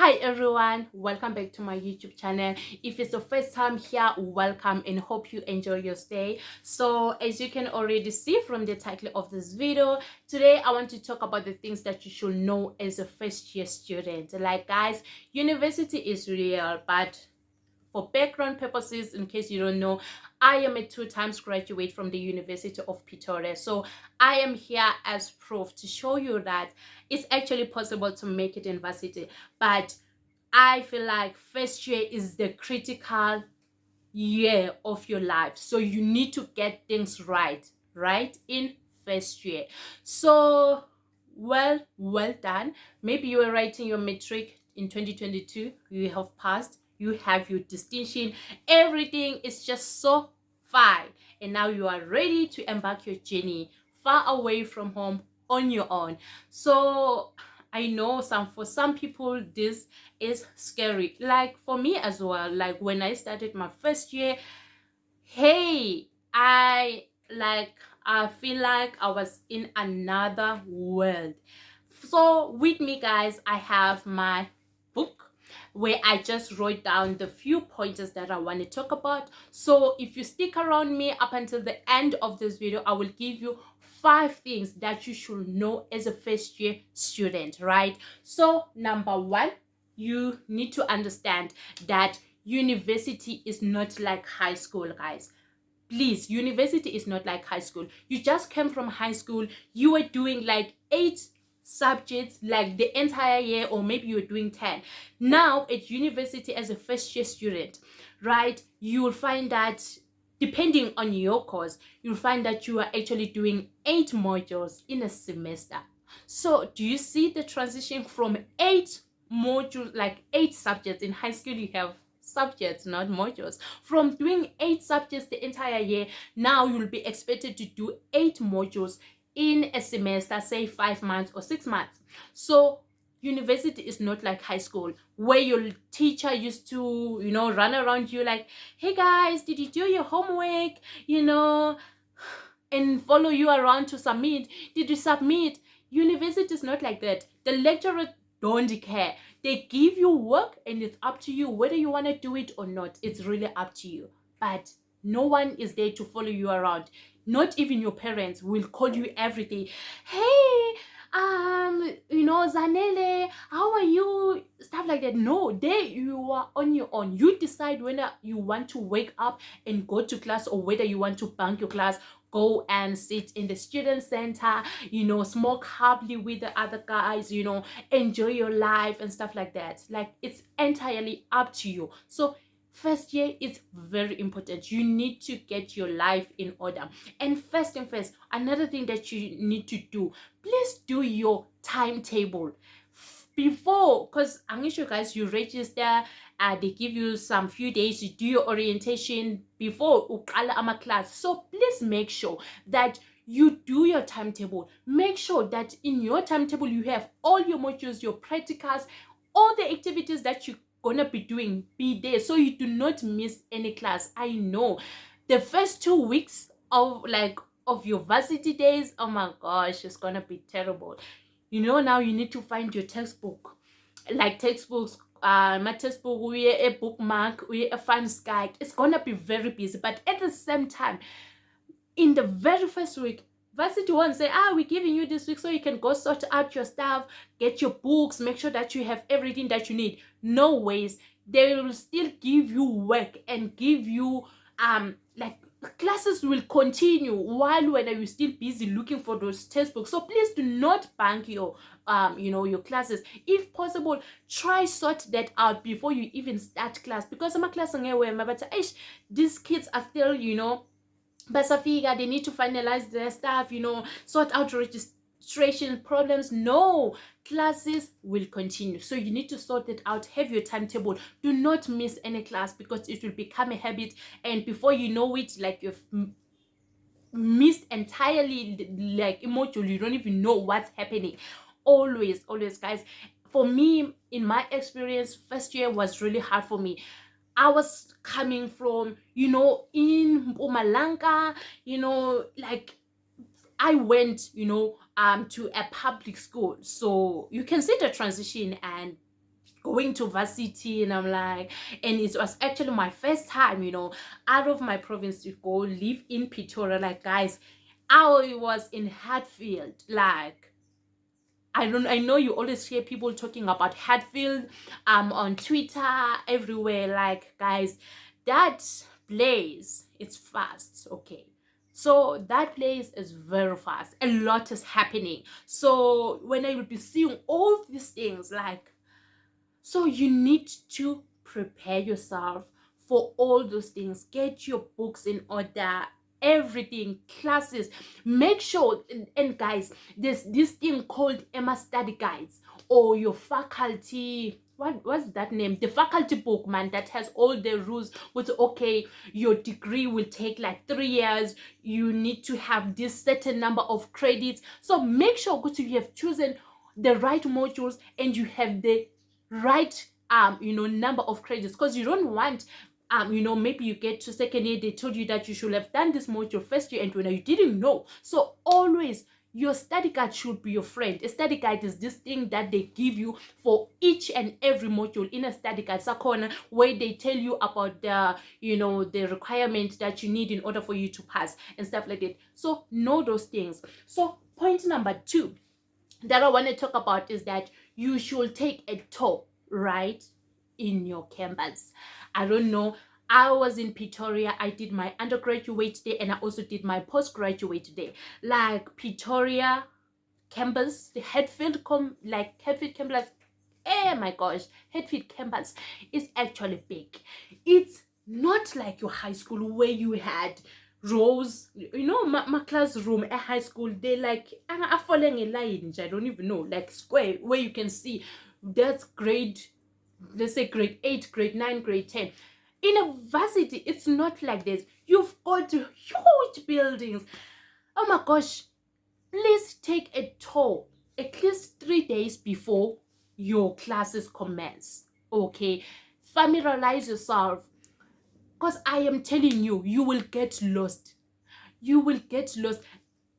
Hi everyone, welcome back to my YouTube channel. If it's the first time here, welcome and hope you enjoy your stay. So as you can already see from the title of this video, today I want to talk about the things that you should know as a first year student. Like guys, university is real, but for background purposes, in case you don't know, I am a 2 times graduate from the University of Pretoria. So I am here as proof to show you that it's actually possible to make it in varsity. But I feel like first year is the critical year of your life. So you need to get things right in first year. So well done. Maybe you were writing your matric in 2022, you have passed, you have your distinction, everything is just so fine, and now you are ready to embark your journey far away from home on your own. So I know for some people this is scary, like for me as well. Like when I started my first year, hey, I feel like I was in another world. So with me guys, I have my book where I just wrote down the few pointers that I want to talk about. So if you stick around me up until the end of this video, I will give you 5 things that you should know as a first year student, right? So number one, you need to understand that university is not like high school, guys. Please, university is not like high school. You just came from high school, you were doing like 8 subjects like the entire year, or maybe you were doing 10. Now at university, as a first year student, right, you will find that depending on your course, you'll find that you are actually doing 8 modules in a semester. So do you see the transition from 8 modules, like 8 subjects? In high school you have subjects, not modules. From doing 8 subjects the entire year, now you'll be expected to do 8 modules in a semester, say 5 months or 6 months. So university is not like high school, where your teacher used to, run around you like, hey guys, did you do your homework, and follow you around to submit. Did you submit? University is not like that. The lecturer don't care. They give you work and it's up to you whether you want to do it or not. It's really up to you. But no one is there to follow you around. Not even your parents will call you every day. Hey, Zanele, how are you? Stuff like that. No, there you are on your own. You decide whether you want to wake up and go to class, or whether you want to bunk your class, go and sit in the student center, smoke happily with the other guys, enjoy your life and stuff like that. Like, it's entirely up to you. So first year is very important. You need to get your life in order. And first and first, another thing that you need to do, please do your timetable before, because I'm sure guys, you register, they give you some few days to do your orientation before uqala ama class. So please make sure that you do your timetable. Make sure that in your timetable you have all your modules, your practicals, all the activities that you're gonna be doing be there, so you do not miss any class. I know the first 2 weeks of your varsity days, oh my gosh, it's gonna be terrible. Now you need to find your textbook, like textbooks, my textbook, we a bookmark, we a fun guide. It's gonna be very busy, but at the same time, in the very first week, varsity won't say, we're giving you this week so you can go sort out your stuff, get your books, make sure that you have everything that you need. No ways. They will still give you work and give you like, classes will continue while when you're still busy looking for those textbooks. So please do not bank your your classes. If possible, try sort that out before you even start class, because I'm a class but these kids are still, Basafika, they need to finalize their stuff, sort out registration problems. No, classes will continue. So you need to sort it out, have your timetable. Do not miss any class, because it will become a habit. And before you know it, like, you've missed entirely, like, a module. You don't even know what's happening. Always, guys. For me, in my experience, first year was really hard for me. I was coming from, in Mpumalanga, like, I went, to a public school. So you can see the transition, and going to varsity, and I'm like, and it was actually my first time, out of my province to go live in Pretoria. Like, guys, I was in Hatfield. Like, I know you always hear people talking about Hatfield on Twitter, everywhere. Like, guys, that place is fast, okay? So that place is very fast. A lot is happening. So when I will be seeing all these things, like, so you need to prepare yourself for all those things. Get your books in order, everything, classes. Make sure, and guys, there's this thing called Emma study guides, or your faculty, what's that name, the faculty book, man, that has all the rules with, okay, your degree will take like 3 years, you need to have this certain number of credits. So make sure that you have chosen the right modules and you have the right number of credits, because you don't want maybe you get to second year, they told you that you should have done this module first year and when you didn't know. So always your study guide should be your friend. A study guide is this thing that they give you for each and every module in a study guide corner, where they tell you about the requirement that you need in order for you to pass and stuff like that. So know those things. So point number 2 that I want to talk about is that you should take a tour, right, in your campus. I don't know. I was in Pretoria. I did my undergraduate day and I also did my postgraduate day. Like, Pretoria campus, the Hatfield campus. Oh my gosh, Hatfield campus is actually big. It's not like your high school where you had rows, my classroom at high school, they like are falling in line. I don't even know, like square, where you can see that's grade, let's say grade 8, grade 9, grade 10. In a varsity, it's not like this. You've got huge buildings. Oh my gosh, please take a tour at least 3 days before your classes commence, okay? Familiarize yourself, because I am telling you, you will get lost. You will get lost.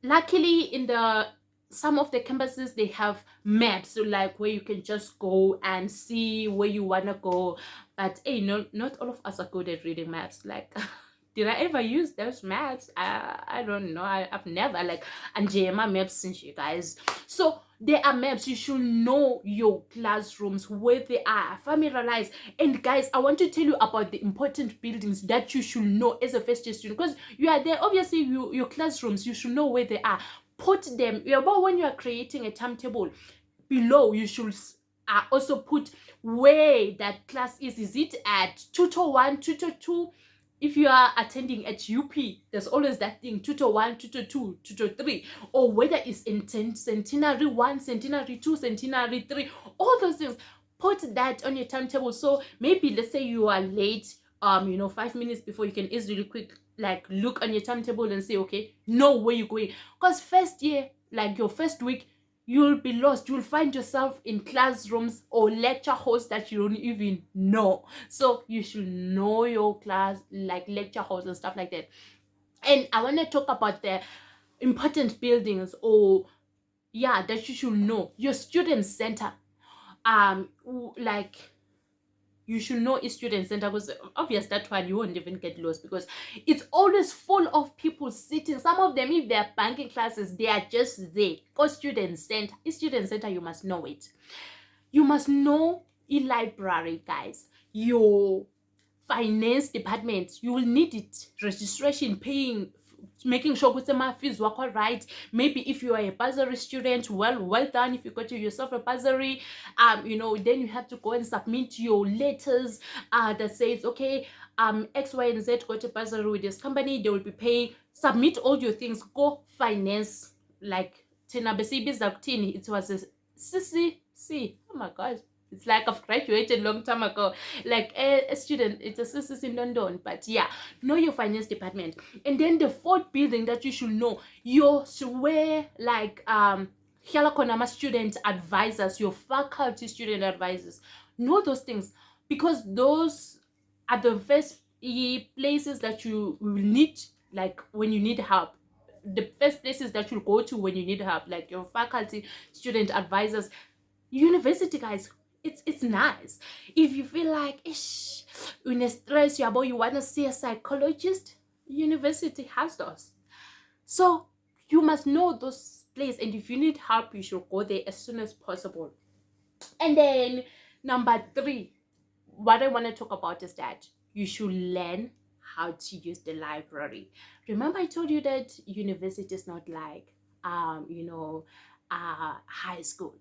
Luckily, in the some of the campuses, they have maps, so like where you can just go and see where you wanna go. But hey, no, not all of us are good at reading maps. Like, did I ever use those maps? I don't know. I've never like Anjema maps since, you guys. So there are maps. You should know your classrooms, where they are, familiarize. And guys, I want to tell you about the important buildings that you should know as a first year student, because you are there. Obviously, your classrooms, you should know where they are. Put them. About when you are creating a timetable, below you should also put where that class is. Is it at tutor 1, tutor 2? If you are attending at UP, there's always that thing, tutor 1, tutor 2, tutor 3, or whether it's in centenary 1, centenary 2, centenary 3, all those things. Put that on your timetable. So maybe, let's say you are late, 5 minutes before, you can easily quick like look on your timetable and say, okay, know where you're going. Because first year, like your first week, you'll be lost. You'll find yourself in classrooms or lecture halls that you don't even know. So you should know your class, like lecture halls and stuff like that. And I want to talk about the important buildings, or that you should know. Your student center, like, you should know each student center, because obvious that one you won't even get lost, because it's always full of people sitting. Some of them, if they're banking classes, they are just there. Because student center, you must know it. You must know e-library, guys. Your finance department, you will need it. Registration, paying, making sure with my fees work all right. Maybe if you are a bursary student, well done. If you got yourself a bursary, then you have to go and submit your letters that says, okay, X, Y, and Z got a bursary with this company, they will be paying. Submit all your things. Go finance, like Tina Besibi's Zaktini. It was a CCC. Oh my gosh. It's like I've graduated long time ago. Like a student, it's a CCC in London. But yeah, know your finance department. And then the fourth building that you should know, your like Helakonama student advisors, your faculty student advisors. Know those things, because those are the first places that you will need, like when you need help. The first places that you'll go to when you need help, like your faculty student advisors. University, guys, it's nice. If you feel like ish, in a stress, you want to see a psychologist, university has those. So you must know those places, and if you need help, you should go there as soon as possible. And then number three, what I want to talk about is that you should learn how to use the library. Remember, I told you that university is not like high school.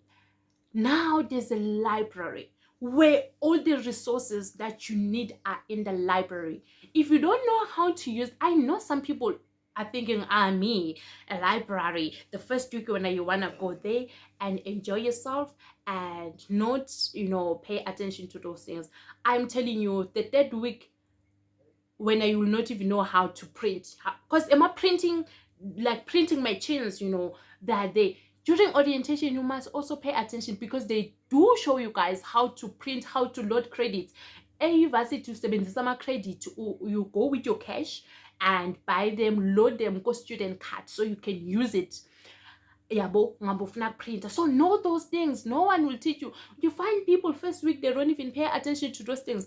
Now there's a library where all the resources that you need are in the library. If you don't know how to use, I know some people are thinking, me, a library, the first week when you want to go there and enjoy yourself and not, pay attention to those things. I'm telling you, the third week when I will not even know how to print. Because am I printing, like printing my chins, that day. During orientation, you must also pay attention because they do show you guys how to print, how to load credits. University usebenzisa ama-credit, you go with your cash and buy them, load them, go student card so you can use it. Yabo ngabofuna printer. So know those things. No one will teach you. You find people first week they don't even pay attention to those things.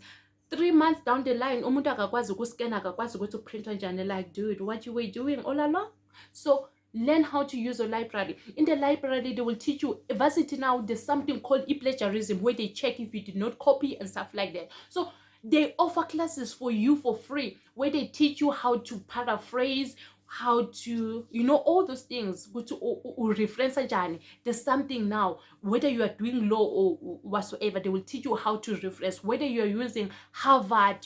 3 months down the line, umuntu akakwazi ukuscan, akakwazi ukuthi uprinta njani. Like, dude, what you were doing all along? So learn how to use a library. In the library, they will teach you. Varsity now, there's something called e-plagiarism where they check if you did not copy and stuff like that. So they offer classes for you for free where they teach you how to paraphrase, how to, all those things. Go to reference journey. There's something now, whether you are doing law or whatsoever, they will teach you how to reference. Whether you are using Harvard,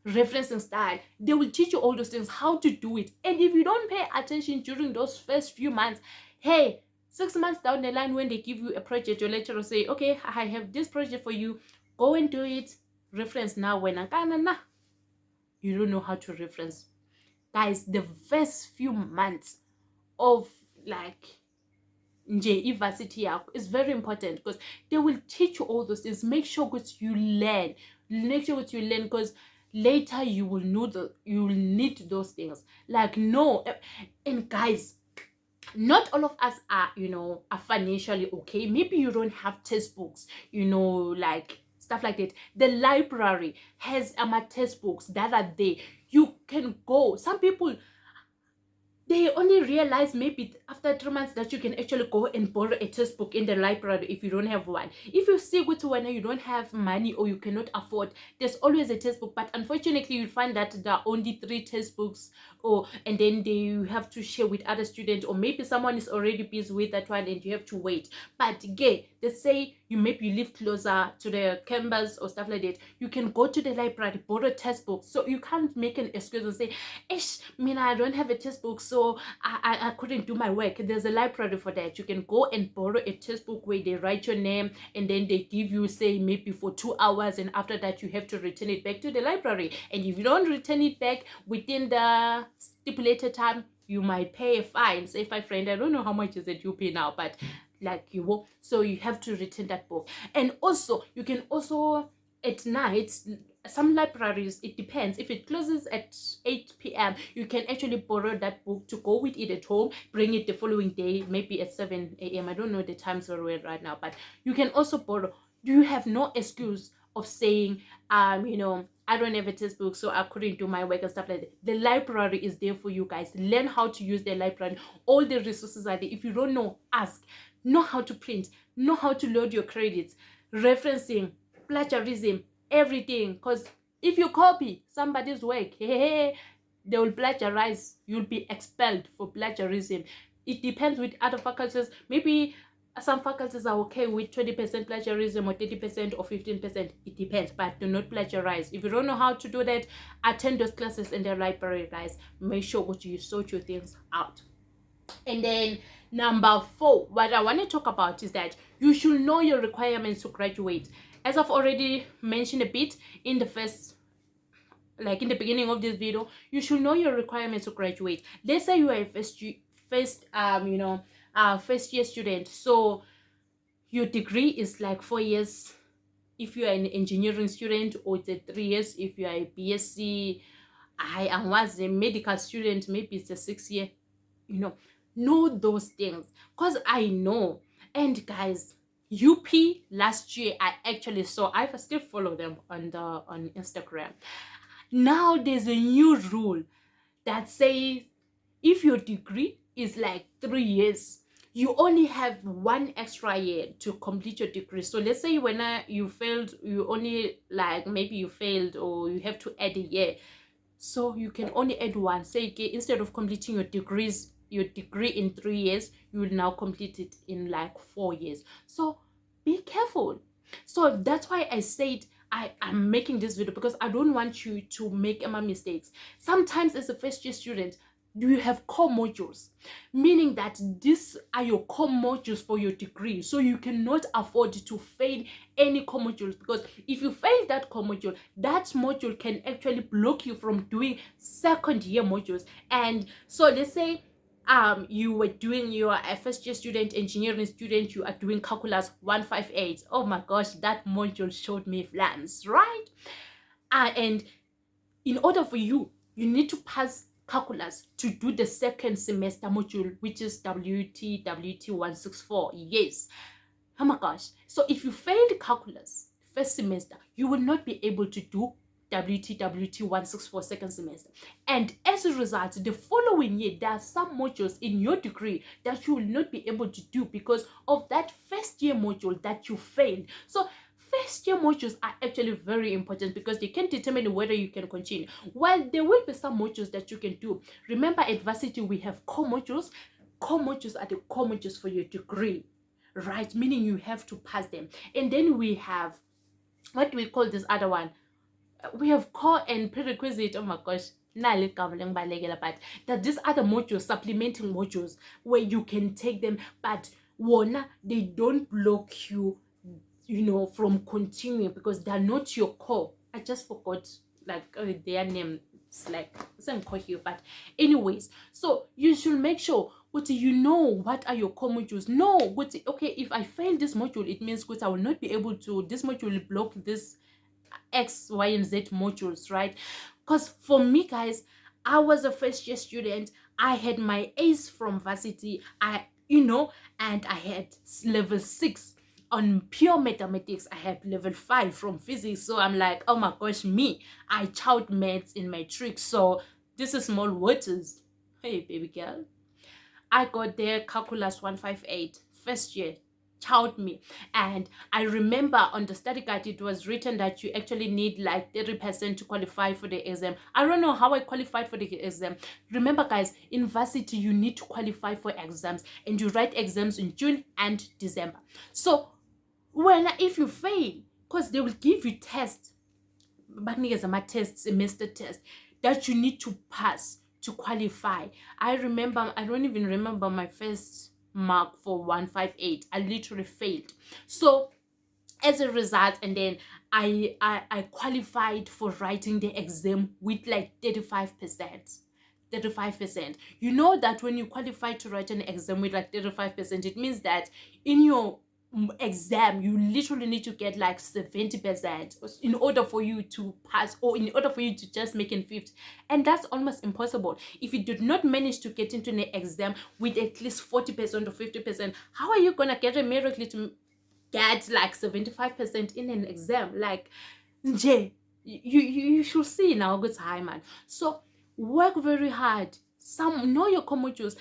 referencing style, they will teach you all those things, how to do it. And if you don't pay attention during those first few months, hey, 6 months down the line, when they give you a project, your lecturer will say, okay, I have this project for you, go and do it. Reference now. When you don't know how to reference, guys, the first few months of like university is very important because they will teach you all those things. Make sure that you learn. Because later you will need those things. Like, no, and guys, not all of us are financially okay. Maybe you don't have textbooks, like stuff like that. The library has textbooks that are there. You can go. Some people, they only realize maybe after 3 months that you can actually go and borrow a textbook in the library if you don't have one. If you see when you don't have money or you cannot afford, there's always a textbook. But unfortunately, you'll find that there are only 3 textbooks, and then you have to share with other students, or maybe someone is already busy with that one and you have to wait. But again, let's say you live closer to the campus or stuff like that, you can go to the library, borrow textbooks. So you can't make an excuse and say, I don't have a textbook, so I couldn't do my work. There's a library for that. You can go and borrow a textbook where they write your name and then they give you, say, maybe for 2 hours, and after that you have to return it back to the library. And if you don't return it back within the stipulated time, you might pay a fine. Say, $5. I don't know how much is it you pay now, but like you will. So you have to return that book. And also, you can also at night, some libraries, it depends. If it closes at 8 p.m., you can actually borrow that book to go with it at home, bring it the following day, maybe at 7 a.m. I don't know the times very well right now, but you can also borrow. You have no excuse of saying, I don't have a textbook, so I couldn't do my work and stuff like that. The library is there for you guys. Learn how to use the library. All the resources are there. If you don't know, ask. Know how to print. Know how to load your credits. Referencing, plagiarism, everything. Because if you copy somebody's work, they will plagiarize. You'll be expelled for plagiarism. It depends with other faculties. Maybe some faculties are okay with 20% plagiarism or 30% or 15%. It depends, but do not plagiarize. If you don't know how to do that, attend those classes in the library, guys. Make sure that you sort your things out. And then number 4, what I want to talk about is that you should know your requirements to graduate. As I've already mentioned a bit in the beginning of this video, you should know your requirements to graduate. Let's say you are a first year student, so your degree is like 4 years if you are an engineering student, or it's 3 years if you are a BSc. I was a medical student, maybe it's a 6 year. Know those things, because I know. And guys, UP last year, I actually saw, I still follow them on Instagram. Now there's a new rule that says if your degree is like 3 years, you only have one extra year to complete your degree. So let's say when you failed, you only, like, maybe you failed or you have to add a year. So you can only add one. Say, okay, instead of completing your degree in 3 years, you will now complete it in like 4 years. So be careful. So that's why I said I am making this video, because I don't want you to make any mistakes. Sometimes as a first year student, you have core modules, meaning that these are your core modules for your degree. So you cannot afford to fail any core modules, because if you fail that core module, that module can actually block you from doing second year modules. And so let's say you were doing, you are a first year student, engineering student, you are doing calculus 158. Oh my gosh, that module showed me flams, right? And in order for you need to pass calculus to do the second semester module, which is WT 164. Yes. Oh my gosh. So if you failed calculus first semester, you will not be able to do WT 164 second semester. And as a result, the following year, there are some modules in your degree that you will not be able to do because of that first year module that you failed. So first year modules are actually very important because they can determine whether you can continue. While there will be some modules that you can do, remember at varsity we have core modules. Core modules are the core modules for your degree, right? Meaning you have to pass them. And then we have, what do we call this other one? We have core and prerequisite. Oh my gosh, but that these other modules, supplementing modules, where you can take them, but they don't block you, from continuing, because they're not your core. I just forgot like their name. It's like same core here, but anyways, so you should make sure what are your core modules. No, okay, if I fail this module, it means I will not be able to, this module will block this X, Y, and Z modules, right? Because for me, guys, I was a first year student. I had my A's from varsity, and I had level 6 on pure mathematics. I had level 5 from physics. So I'm like, oh my gosh, I child maths in matric. So this is small waters. Hey, baby girl. I got there calculus 158 first year, child me. And I remember on the study guide it was written that you actually need like 30% to qualify for the exam. I don't know how I qualified for the exam. Remember, guys, in varsity you need to qualify for exams, and you write exams in June and December. So if you fail, because they will give you tests, semester test that you need to pass to qualify. I don't even remember my first mark for 158. I literally failed. So as a result, and then I qualified for writing the exam with like 35%. 35%. You know that when you qualify to write an exam with like 35%, it means that in your exam you literally need to get like 70% in order for you to pass, or in order for you to just make in fifth. And that's almost impossible. If you did not manage to get into an exam with at least 40% or 50%, how are you gonna get a miracle to get like 75% in an exam? Like, you should see now, good time, man. So work very hard. Know your core modules.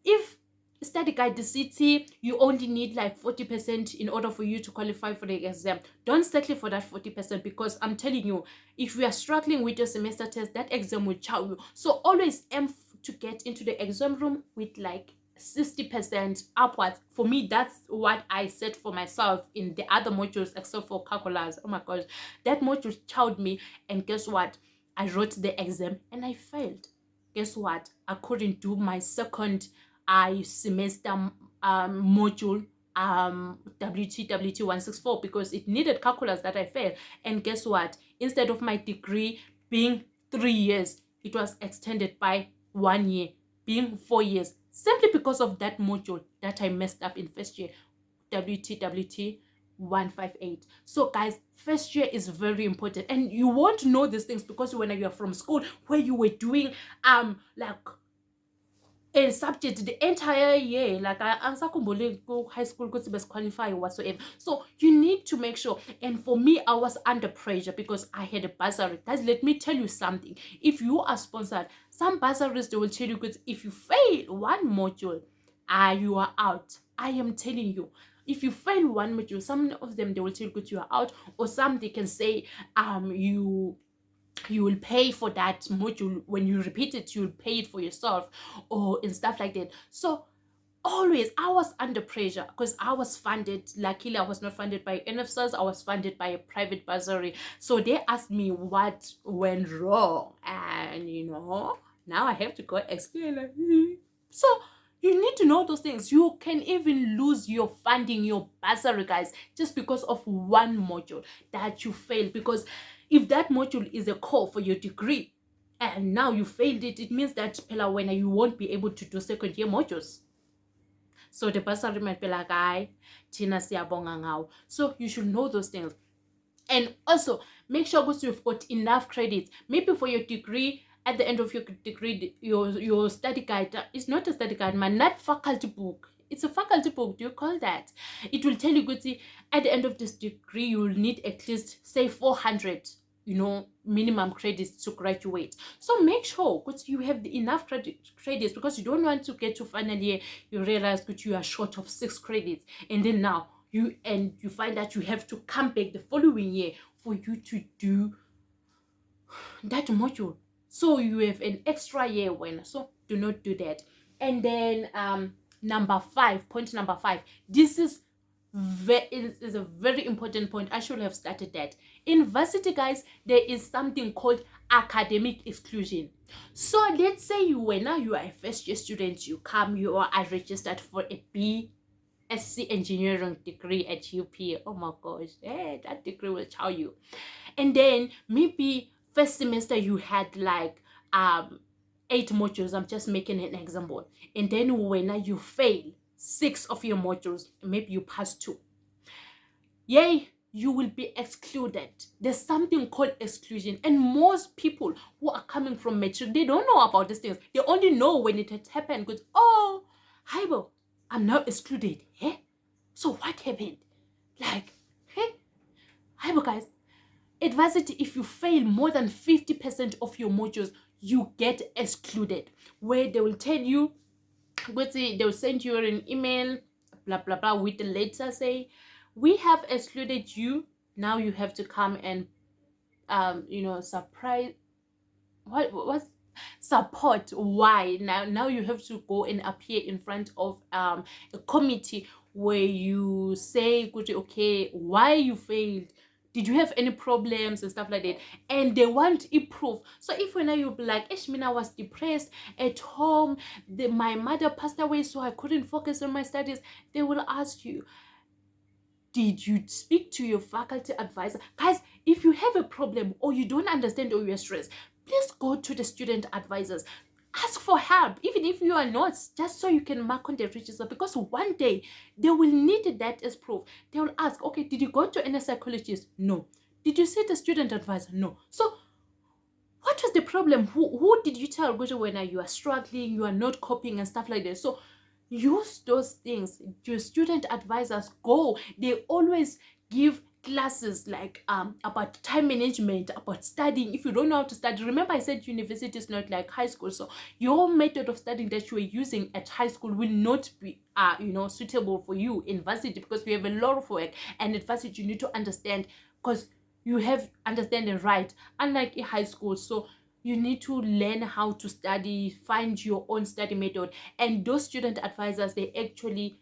If study guide the city, you only need like 40% in order for you to qualify for the exam. Don't settle for that 40%, because I'm telling you, if we are struggling with your semester test, that exam will chow you. So always aim to get into the exam room with like 60% upwards. For me, that's what I set for myself in the other modules except for calculus. Oh my gosh, that module chowed me, and guess what? I wrote the exam and I failed. Guess what? I couldn't do my second semester module WT 164 because it needed calculus that I failed. And guess what? Instead of my degree being 3 years, it was extended by 1 year, being 4 years, simply because of that module that I messed up in first year, WT 158. So guys, first year is very important, and you won't know these things because when you are from school where you were doing like a subject the entire year. Like I answer go high school, go to best qualify whatsoever. So you need to make sure. And for me, I was under pressure because I had a bursary. Guys, let me tell you something. If you are sponsored, some bursaries they will tell you, because if you fail one module, you are out. I am telling you. If you fail one module, some of them they will tell you good you are out, or some they can say you will pay for that module. When you repeat it, you'll pay it for yourself, or and stuff like that. So always I was under pressure because I was funded. Luckily, I was not funded by NFSAS, I was funded by a private bursary. So they asked me what went wrong, and now I have to go explain. So you need to know those things. You can even lose your funding, your bursary, guys, just because of one module that you failed. Because if that module is a core for your degree and now you failed it, it means that when you won't be able to do second year modules. So the bursary might be like, Tina siyabonga ngawo. So you should know those things. And also make sure that you've got enough credits. Maybe for your degree, at the end of your degree, your study guide is not a study guide, man, not faculty book. It's a faculty book. Do you call that? It will tell you, good, see, at the end of this degree, you will need at least, say, 400 minimum credits to graduate. So make sure that you have enough credits, because you don't want to get to final year, you realize that you are short of 6 credits, and then now you find that you have to come back the following year for you to do that module. So you have an extra year when. So do not do that. And then point number 5, this is a very important point. I should have started that. In varsity, guys, there is something called academic exclusion. So let's say you are a first year student, you are registered for a BSc engineering degree at UP. Oh my gosh, that degree will chow you. And then maybe first semester you had like 8 modules. I'm just making an example. And then when you fail 6 of your modules, maybe you pass 2, yay, you will be excluded. There's something called exclusion, and most people who are coming from matric, they don't know about these things. They only know when it has happened. Because, oh, Haibo, I'm now excluded. So what happened? Like, Haibo, guys, at varsity, if you fail more than 50% of your modules, you get excluded. Where they will tell you, they will send you an email, blah blah blah, with the letter say, we have excluded you. Now you have to come and surprise what's support why. Now you have to go and appear in front of a committee where you say, okay, why you failed, did you have any problems and stuff like that, and they want a proof. So if when you be like, I was depressed at home, my mother passed away, so I couldn't focus on my studies, they will ask you, did you speak to your faculty advisor? Guys, if you have a problem or you don't understand or you're stressed, please go to the student advisors. Ask for help, even if you are not, just so you can mark on the register, because one day they will need that as proof. They will ask, okay, did you go to any psychologist? No. Did you see the student advisor? No. So what was the problem? Who did you tell when you are struggling, you are not coping and stuff like that? So use those things. Your student advisors, they always give classes like about time management, about studying. If you don't know how to study, remember I said university is not like high school, so your method of studying that you are using at high school will not be suitable for you in varsity, because we have a lot of work, and at varsity you need to understand, because you have understanding, right, unlike in high school. So you need to learn how to study, find your own study method. And those student advisors, they actually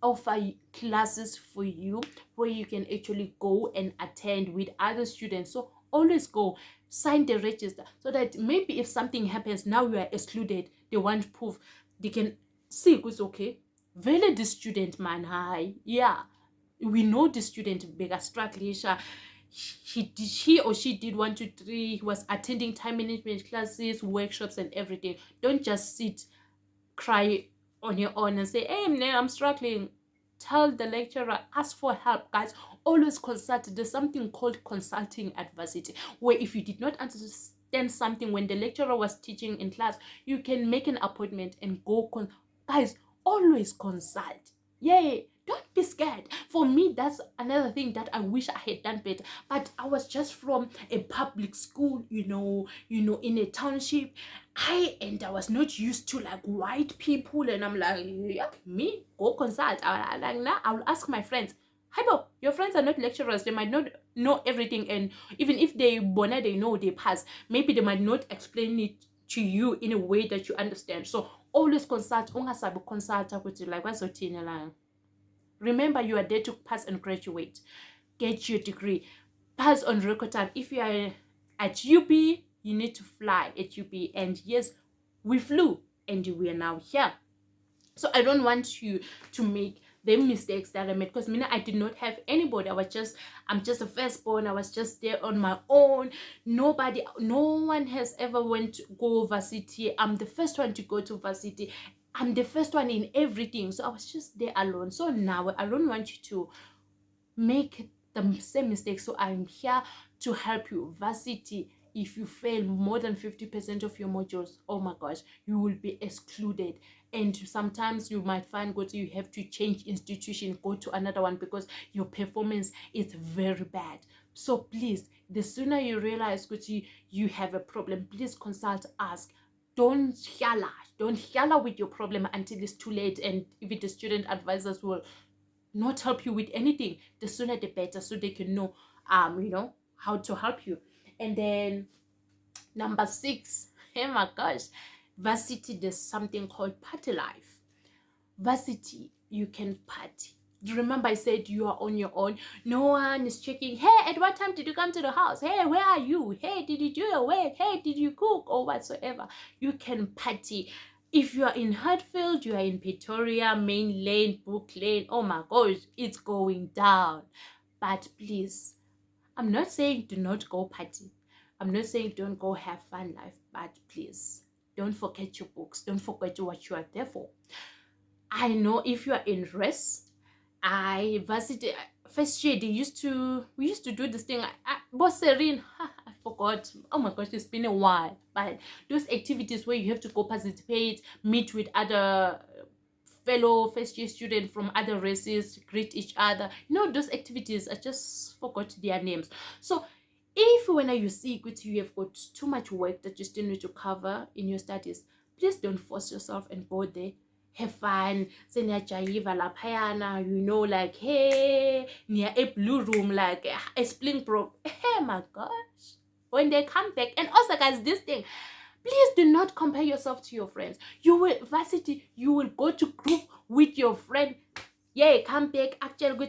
offer classes for you where you can actually go and attend with other students. So always go, sign the register, so that maybe if something happens, now you are excluded, they want proof, they can see it's okay, valid the student, man, hi, yeah, we know the student bigger struggling. He or she did 1 2 3, he was attending time management classes, workshops and everything. Don't just sit, cry on your own and say, hey, I'm struggling. Tell the lecturer, ask for help, guys. Always consult. There's something called consulting at varsity, where if you did not understand something when the lecturer was teaching in class, you can make an appointment and go. Guys, always consult. Yay. Don't be scared. For me, that's another thing that I wish I had done better. But I was just from a public school, in a township. I was not used to like white people, and I'm like, yeah, me go consult. I like now I'll ask my friends. Hi, Bob, your friends are not lecturers. They might not know everything, and even if they know they pass, maybe they might not explain it to you in a way that you understand. So always consult. Ungasabi consult with you like what's your line. Remember, you are there to pass and graduate. Get your degree. Pass on record time. If you are at UB, you need to fly at UB. And yes, we flew and we are now here. So I don't want you to make the mistakes that I made, because I did not have anybody. I'm just a firstborn. I was just there on my own. No one has ever went to go varsity. I'm the first one to go to varsity. I'm the first one in everything. So I was just there alone. So now I don't want you to make the same mistake. So I'm here to help you. Varsity, if you fail more than 50% of your modules, oh my gosh, you will be excluded. And sometimes you might find you have to change institution, go to another one because your performance is very bad. So please, the sooner you realize you have a problem, please consult, ask. Don't yalla with your problem until it's too late, and if the student advisors will not help you with anything. The sooner the better, so they can know how to help you. And then number 6, oh my gosh, varsity, there's something called party life. Varsity, you can party. Do you remember I said you are on your own? No one is checking, hey, at what time did you come to the house? Hey, where are you? Hey, did you do your work? Hey, did you cook? Or whatsoever. You can party. If you are in Hartfield, you are in Pretoria, Main Lane, Brook Lane, oh my gosh, it's going down. But please, I'm not saying do not go party. I'm not saying don't go have fun life. But please, don't forget your books. Don't forget what you are there for. I know if you are in rest, varsity first year we used to do this thing. Boss Serene, I forgot. Oh my gosh, it's been a while. But those activities where you have to go participate, meet with other fellow first year students from other races, greet each other. Those activities, I just forgot their names. So if when you see you have got too much work that you still need to cover in your studies, please don't force yourself and go there. Have fun, seniyajayiva laphayana, like, hey, near a blue room, like a Springbok. Hey my gosh, when they come back. And also guys, this thing, please do not compare yourself to your friends. You will varsity, you will go to group with your friend. Yeah, come back, actually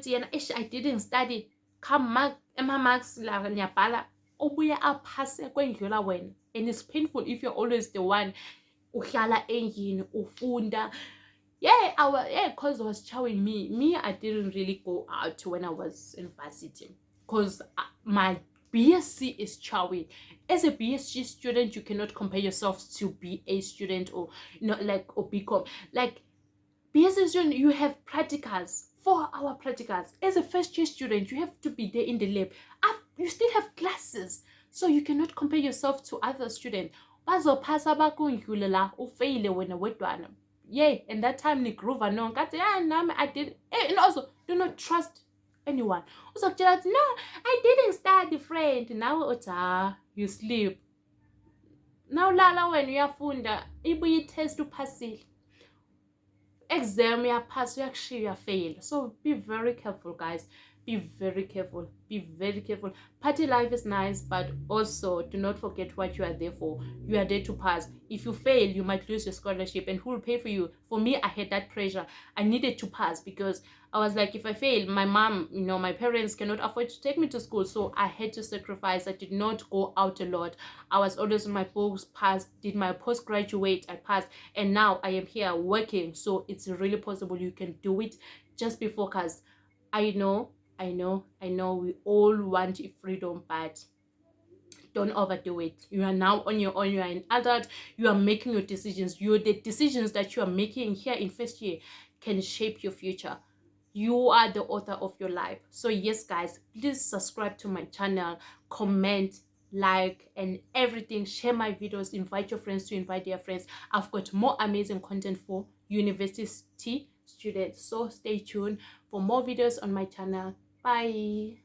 I didn't study. Come mark marks la nyabhala obuya aphase kwendlula wena. And it's painful if you're always the one uhlala endlini ufunda. Cause it was chowing me. I didn't really go out when I was in varsity, cause my BSc is chowing. As a BSc student, you cannot compare yourself to BA student or or BCom. Like BSc student, you have practicals, 4-hour practicals. As a first year student, you have to be there in the lab. You still have classes, so you cannot compare yourself to other students. Bazophasa bakundlulela ufeyile wena wedwana. Yay, and that time ni groove no I did. And also, do not trust anyone. Also, no, I didn't study, friend. Now you sleep. Now lala when you are funda, ibuyi test to pass it. Exam you pass, you actually fail. So be very careful, guys. Be very careful. Be very careful. Party life is nice, but also do not forget what you are there for. You are there to pass. If you fail, you might lose your scholarship, and who will pay for you? For me, I had that pressure. I needed to pass because I was like, if I fail, my mom, my parents cannot afford to take me to school. So I had to sacrifice. I did not go out a lot. I was always in my books, passed, did my postgraduate, I passed, and now I am here working. So it's really possible you can do it. Just be focused. I know we all want freedom, but don't overdo it. You are now on your own. You are an adult. You are making your decisions. The decisions that you are making here in first year can shape your future. You are the author of your life. So yes, guys, please subscribe to my channel, comment, like, and everything. Share my videos, invite your friends to invite their friends. I've got more amazing content for university students, so stay tuned for more videos on my channel. Bye.